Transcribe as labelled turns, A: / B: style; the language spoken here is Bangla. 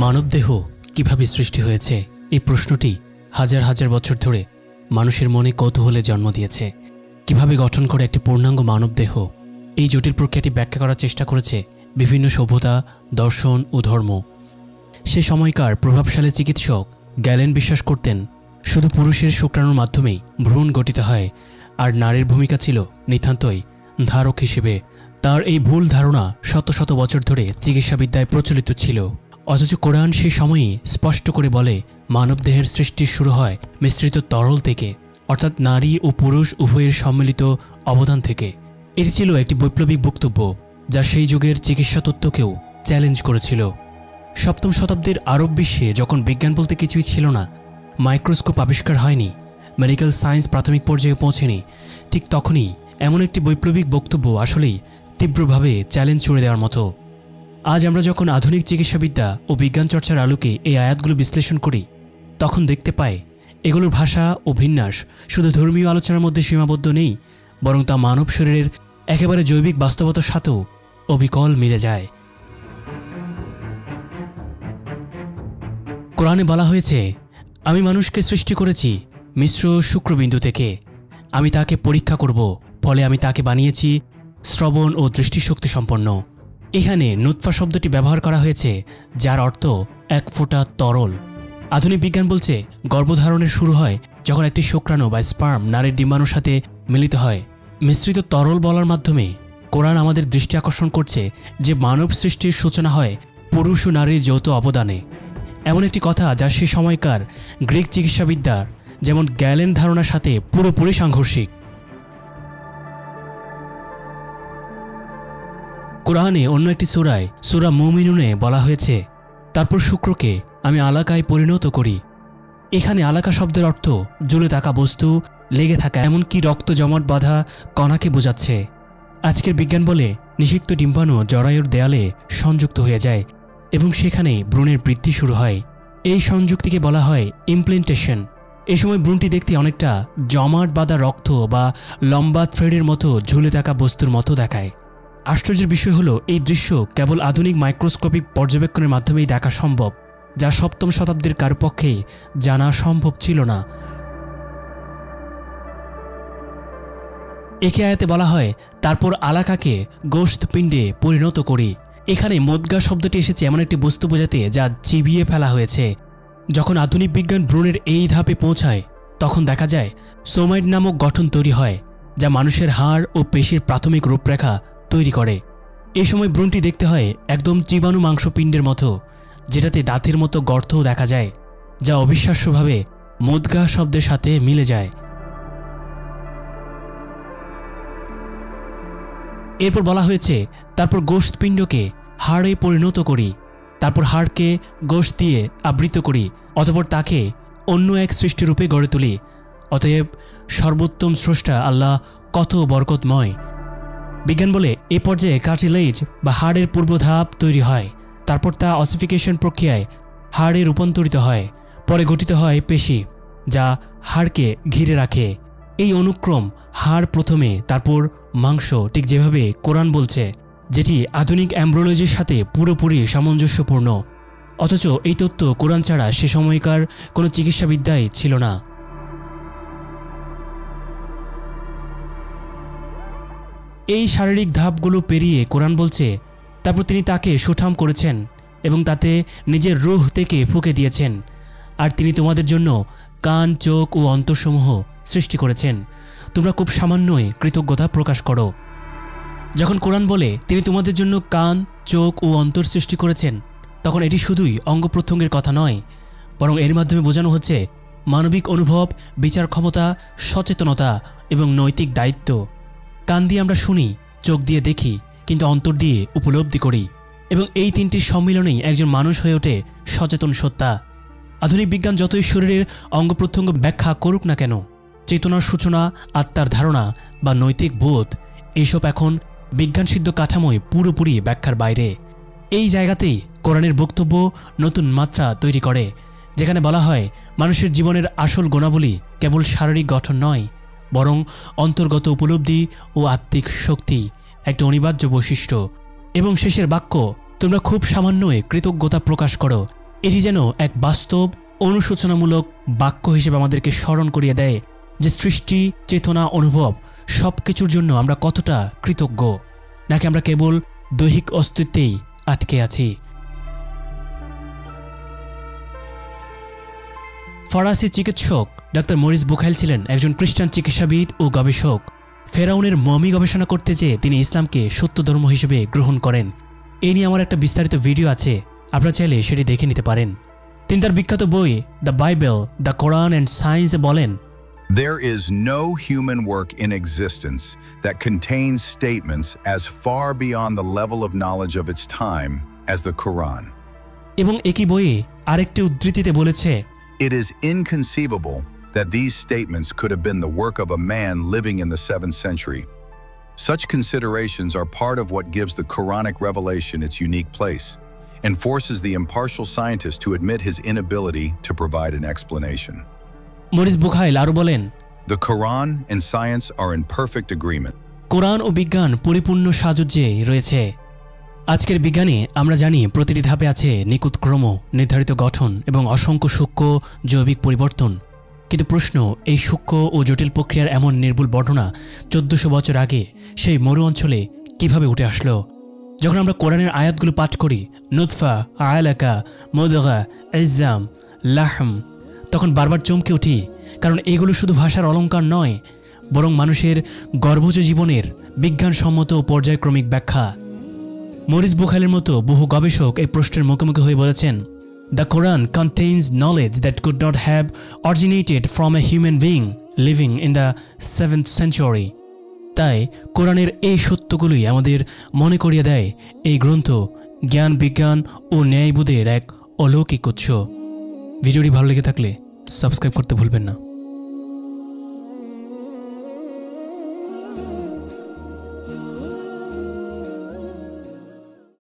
A: মানবদেহ কিভাবে সৃষ্টি হয়েছে এই প্রশ্নটি হাজার হাজার বছর ধরে মানুষের মনে কৌতূহলে জন্ম দিয়েছে। কিভাবে গঠন করে একটি পূর্ণাঙ্গ মানবদেহ, এই জটিল প্রক্রিয়াটি ব্যাখ্যা করার চেষ্টা করেছে বিভিন্ন সভ্যতা, দর্শন ও ধর্ম। সে সময়কার প্রভাবশালী চিকিৎসক গ্যালেন বিশ্বাস করতেন শুধু পুরুষের শুক্রাণুর মাধ্যমেই ভ্রূণ গঠিত হয়, আর নারীর ভূমিকা ছিল নিতান্তই ধারক হিসেবে। তার এই ভুল ধারণা শত শত বছর ধরে চিকিৎসাবিদ্যায় প্রচলিত ছিল। অথচ কোরআন সে সময়ই স্পষ্ট করে বলে মানবদেহের সৃষ্টি শুরু হয় মিশ্রিত তরল থেকে, অর্থাৎ নারী ও পুরুষ উভয়ের সম্মিলিত অবদান থেকে। এটি ছিল একটি বৈপ্লবিক বক্তব্য যা সেই যুগের চিকিৎসা তত্ত্বকেও চ্যালেঞ্জ করেছিল। সপ্তম শতাব্দীর আরব বিশ্বে যখন বিজ্ঞান বলতে কিছুই ছিল না, মাইক্রোস্কোপ আবিষ্কার হয়নি, মেডিকেল সায়েন্স প্রাথমিক পর্যায়ে পৌঁছেনি, ঠিক তখনই এমন একটি বৈপ্লবিক বক্তব্য আসলেই তীব্রভাবে চ্যালেঞ্জ ছুড়ে দেওয়ার মতো। আজ আমরা যখন আধুনিক চিকিৎসাবিদ্যা ও বিজ্ঞান চর্চার আলোকে এই আয়াতগুলো বিশ্লেষণ করি, তখন দেখতে পাই এগুলোর ভাষা ও বিন্যাস শুধু ধর্মীয় আলোচনার মধ্যে সীমাবদ্ধ নেই, বরং তা মানব শরীরের একেবারে জৈবিক বাস্তবতার সাথেও অবিকল মিলে যায়। কোরআনে বলা হয়েছে, আমি মানুষকে সৃষ্টি করেছি মিশ্র শুক্রবিন্দু থেকে, আমি তাকে পরীক্ষা করব, ফলে আমি তাকে বানিয়েছি শ্রবণ ও দৃষ্টিশক্তি সম্পন্ন। এখানে নুতফা শব্দটি ব্যবহার করা হয়েছে, যার অর্থ এক ফোঁটা তরল। আধুনিক বিজ্ঞান বলছে গর্ভধারণের শুরু হয় যখন একটি শুক্রাণু বা স্পার্ম নারীর ডিম্বাণুর সাথে মিলিত হয়। মিশ্রিত তরল বলার মাধ্যমে কোরআন আমাদের দৃষ্টি আকর্ষণ করছে যে মানব সৃষ্টির সূচনা হয় পুরুষ ও নারীর যৌথ অবদানে। এমন একটি কথা যা সে সময়কার গ্রিক চিকিৎসাবিদ্যার যেমন গ্যালেন ধারণার সাথে পুরোপুরি সাংঘর্ষিক। কোরআনে অন্য একটি সূরায় সূরা মুমিনুনে বলা হয়েছে, তারপর শুক্রকে আমি আলাকায় পরিণত করি। এখানে আলাকা শব্দের অর্থ জ্বলে থাকা বস্তু, লেগে থাকা এমনকি রক্ত জমাট বাঁধা কণাকে বোঝাচ্ছে। আজকের বিজ্ঞান বলে নিষিক্ত ডিম্বাণু জরায়ুর দেয়ালে সংযুক্ত হয়ে যায় এবং সেখানে ভ্রূণের বৃদ্ধি শুরু হয়। এই সংযুক্তিকে বলা হয় ইমপ্ল্যান্টেশন। এই সময় ভ্রূণটি দেখতে অনেকটা জমাট বাঁধা রক্ত বা লম্বা থ্রেডের মতো ঝুলে থাকা বস্তুর মতো দেখায়। আশ্চর্যের বিষয় হলো, এই দৃশ্য কেবল আধুনিক মাইক্রোস্কোপিক পর্যবেক্ষণের মাধ্যমেই দেখা সম্ভব, যা সপ্তম শতাব্দীর কারো পক্ষেই জানা সম্ভব ছিল না। একে আয়াতে বলা হয়, তারপর আলাকাকে গোশত পিণ্ডে পরিণত করি। এখানে মুদগা শব্দটি এসেছে এমন একটি বস্তু বোঝাতে যা চিবিয়ে ফেলা হয়েছে। যখন আধুনিক বিজ্ঞান ভ্রূণের এই ধাপে পৌঁছায়, তখন দেখা যায় সোমাইড নামক গঠন তৈরি হয়, যা মানুষের হাড় ও পেশির প্রাথমিক রূপরেখা তৈরি করে। এই সময় ভ্রূণটি দেখতে হয় একদম জীবাণু মাংসপিণ্ডের মতো, যেটাতে দাঁতের মতো গর্তও দেখা যায়, যা অবিশ্বাস্যভাবে মুদগা শব্দের সাথে মিলে যায়। এরপর বলা হয়েছে, তারপর গোশত পিণ্ডকে হাড়ে পরিণত করি, তারপর হাড়কে গোশত দিয়ে আবৃত করি, অতঃপর তাকে অন্য এক সৃষ্টিরূপে গড়ে তুলি। অতএব সর্বোত্তম স্রষ্টা আল্লাহ কত বরকতময়। বিজ্ঞান বলে এ পর্যায়ে কার্টিলেজ বা হাড়ের পূর্বধাপ তৈরি হয়, তারপর তা অসিফিকেশন প্রক্রিয়ায় হাড়ে রূপান্তরিত হয়, পরে গঠিত হয় পেশি, যা হাড়কে ঘিরে রাখে। এই অনুক্রম হাড় প্রথমে, তারপর মাংস, ঠিক যেভাবে কোরআন বলছে, যেটি আধুনিক অ্যাম্ব্রোলজির সাথে পুরোপুরি সামঞ্জস্যপূর্ণ। অথচ এই তত্ত্ব কোরআন ছাড়া সে সময়কার কোনো চিকিৎসাবিদ্যায় ছিল না। এই শারীরিক ধাপগুলো পেরিয়ে কোরআন বলছে, তারপর তিনি তাকে সুঠাম করেছেন এবং তাতে নিজের রূহ থেকে ফুঁকে দিয়েছেন, আর তিনি তোমাদের জন্য কান, চোখ ও অন্তরসমূহ সৃষ্টি করেছেন। তোমরা খুব সামান্যই কৃতজ্ঞতা প্রকাশ করো। যখন কোরআন বলে তিনি তোমাদের জন্য কান, চোখ ও অন্তর সৃষ্টি করেছেন, তখন এটি শুধুই অঙ্গ প্রত্যঙ্গের কথা নয়, বরং এর মাধ্যমে বোঝানো হচ্ছে মানবিক অনুভব, বিচার ক্ষমতা, সচেতনতা এবং নৈতিক দায়িত্ব। কান দিয়ে আমরা শুনি, চোখ দিয়ে দেখি, কিন্তু অন্তর দিয়ে উপলব্ধি করি, এবং এই তিনটির সম্মিলনেই একজন মানুষ হয়ে ওঠে সচেতন সত্তা। আধুনিক বিজ্ঞান যতই শরীরের অঙ্গ প্রত্যঙ্গ ব্যাখ্যা করুক না কেন, চেতনার সূচনা, আত্মার ধারণা বা নৈতিক বোধ, এইসব এখন বিজ্ঞানসিদ্ধ কাঠামোয় পুরোপুরি ব্যাখ্যার বাইরে। এই জায়গাতেই কোরআনের বক্তব্য নতুন মাত্রা তৈরি করে, যেখানে বলা হয় মানুষের জীবনের আসল গুণাবলী কেবল শারীরিক গঠন নয়, বরং অন্তর্গত উপলব্ধি ও আত্মিক শক্তি একটা অনিবার্য বৈশিষ্ট্য। এবং শেষের বাক্য, তোমরা খুব সামান্যই কৃতজ্ঞতা প্রকাশ করো, এটি যেন এক বাস্তব অনুশোচনামূলক বাক্য হিসেবে আমাদেরকে স্মরণ করিয়ে দেয় যে সৃষ্টি, চেতনা, অনুভব সব কিছুর জন্য আমরা কতটা কৃতজ্ঞ, নাকি আমরা কেবল দৈহিক অস্তিত্বেই আটকে আছি। ফরাসি চিকিৎসক ডাক্তার মরিস বুখাইল ছিলেন একজন খ্রিস্টান চিকিৎসাবিদ ও গবেষক। ফেরাউনের মমি গবেষণা করতে যেয়ে তিনি ইসলামকে সত্য ধর্ম হিসেবে গ্রহণ করেন। এই নিয়ে আমার একটা বিস্তারিত ভিডিও আছে, আপনারা চাইলে সেটি দেখে নিতে পারেন। তিনি তার বিখ্যাত বই the Bible, the Quran and সায়েন্সে বলেন,
B: There is no human work in existence that contains statements as far beyond the level of knowledge of its time as the Quran.
A: এবং একই বইয়ে আরেকটি উদ্ধৃতিতে বলেছে,
B: It is inconceivable that these statements could have been the work of a man living in the 7th century. Such considerations are part of what gives the Quranic revelation its unique place and forces the impartial scientist to admit his inability to provide an explanation.
A: Maurice Bucaille আরও বলেন,
B: The Quran and science are in perfect agreement.
A: কোরআন ও বিজ্ঞান পরিপূর্ণ সাযুজ্যে রয়েছে। আজকের বিজ্ঞানে আমরা জানি প্রতিটি ধাপে আছে নিখুঁত ক্রম, নির্ধারিত গঠন এবং অসংখ্য সূক্ষ্ম জৈবিক পরিবর্তন। কিন্তু প্রশ্ন, এই সূক্ষ্ম ও জটিল প্রক্রিয়ার এমন নির্ভুল বর্ণনা 1400 বছর আগে সেই মরু অঞ্চলে কীভাবে উঠে আসলো? যখন আমরা কোরআনের আয়াতগুলো পাঠ করি, নুতফা, আলাকা, মুদগা, ইজাম, লাহম, তখন বারবার চমকে উঠি, কারণ এগুলো শুধু ভাষার অলঙ্কার নয়, বরং মানুষের গর্ভজ জীবনের বিজ্ঞানসম্মত ও পর্যায়ক্রমিক ব্যাখ্যা। মরিস বুখাইলের মতো বহু গবেষক এই প্রশ্নের মুখোমুখি হয়ে বলেছেন, the Quran contains knowledge that could not have originated from a human being living in the 7th century. তাই কোরআনের এই সত্যগুলোই আমাদের মনে করিয়ে দেয় এই গ্রন্থ জ্ঞান, বিজ্ঞান ও ন্যায়বোধের এক অলৌকিক উৎস। ভিডিওটি ভালো লেগে থাকলে সাবস্ক্রাইব করতে ভুলবেন না।